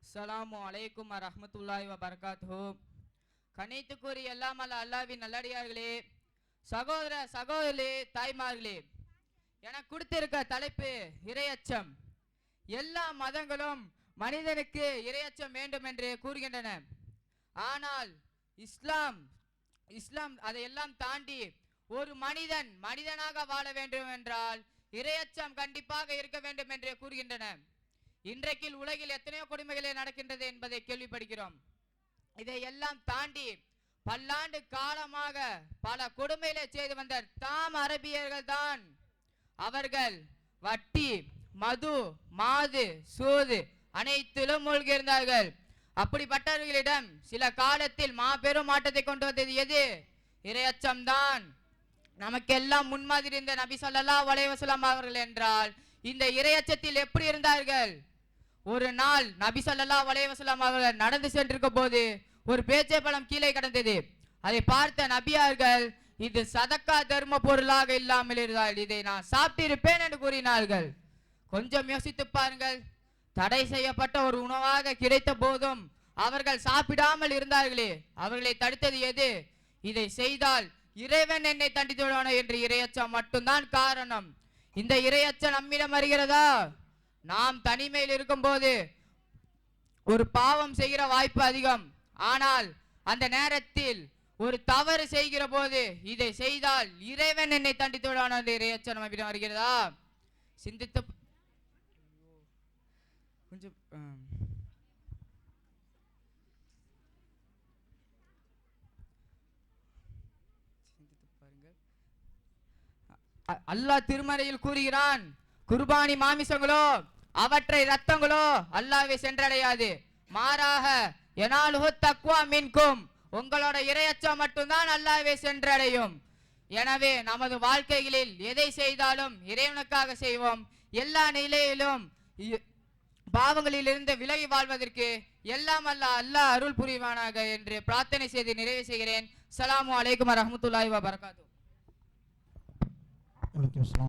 அஸ்ஸலாமு அலைக்கும் வரஹ்மத்துல்லாஹி வபரகாத்துஹு. கணித்துக்குரிய எல்லாம் அல்லாஹ்வின் நல்லடியார்களே, சகோதர சகோதரி தாய்மார்களே, எனக்கு கொடுத்திருக்க தலைப்பு இறையச்சம். எல்லா மதங்களும் மனிதனுக்கு இறையச்சம் வேண்டும் என்று கூறுகின்றன. ஆனால் இஸ்லாம் அதையெல்லாம் தாண்டி ஒரு மனிதன் மனிதனாக வாழ வேண்டும் என்றால் இறையச்சம் கண்டிப்பாக இருக்க வேண்டும் என்று கூறுகின்றன. இன்றைக்கு உலகில் எத்தனையோ கொடுமைகளே நடக்கின்றது என்பதை கேள்விப்படுகிறோம். இதையெல்லாம் தாண்டி பல்லாண்டு காலமாக பல கொடுமைகளை செய்து வந்த தாம் அரபியர்கள் தான். அவர்கள் வட்டி, மது, மாது, சூது அனைத்திலும் மூழ்கியிருந்தார்கள். அப்படிப்பட்டவர்களிடம் சில காலத்தில் மாபெரும் மாற்றத்தை கொண்டு வந்தது எது? இறையச்சம் தான். நமக்கெல்லாம் முன்மாதிரி இருந்த நபி ஸல்லல்லாஹு அலைஹி வஸல்லம் அவர்கள் என்றால் இந்த இறையச்சத்தில் எப்படி இருந்தார்கள்? ஒரு நாள் நபி ஸல்லல்லாஹு அலைஹி வஸல்லம் அவர்கள் நடந்து சென்றிருக்கும் போது ஒரு பேச்சை பழம் கீழே கிடந்தது. அதை பார்த்த நபியார்கள், இது சதக்கா தர்ம பொருளாக இல்லாமல் இருந்தால் இதை நான் சாப்பிட்டிருப்பேன் என்று கூறினார்கள். கொஞ்சம் யோசித்து பாருங்கள். தடை செய்யப்பட்ட ஒரு உணவாக கிடைத்த போதும் அவர்கள் சாப்பிடாமல் இருந்தார்களே, அவர்களை தடுத்தது எது? இதை செய்தால் இறைவன் என்னை தண்டித்துள்ளானோ என்று இறையச்சம் மட்டும்தான் காரணம். இந்த இறையச்சம் நம்மிடம் வருகிறதா? நாம் தனிமையில் இருக்கும் போது ஒரு பாவம் செய்கிற வாய்ப்பு அதிகம். ஆனால் அந்த நேரத்தில் ஒரு தவறு செய்கிற போது இதை செய்தால் இறைவன் என்னை தண்டித்துள்ளானோ என்று இறையச்சம் நம்மிடம் வருகிறதா? சிந்தித்து கொஞ்சம் அல்லாஹ் திருமறையில் கூறுகிறான், குர்பானி மாமிசங்களோ அவற்றை ரத்தங்களோ அல்லாஹ்வை சென்றடையாது, மாறாக யனாலுஹு தக்வா மின்கும், உங்களோட இறையச்சம் மட்டும்தான் அல்லாஹ்வை சென்றடையும். எனவே நமது வாழ்க்கைகளில் எதை செய்தாலும் இறைவனுக்காக செய்வோம். எல்லா நிலையிலும் பாவங்களிலிருந்து விலகி வாழ்வதற்கு எல்லாம் அல்லாஹ் அருள் புரிவானாக என்று பிரார்த்தனை செய்து நிறைவு செய்கிறேன். அஸ்ஸலாமு அலைக்கும் வரஹ்மத்துல்லாஹி வபரகாத்துஹு.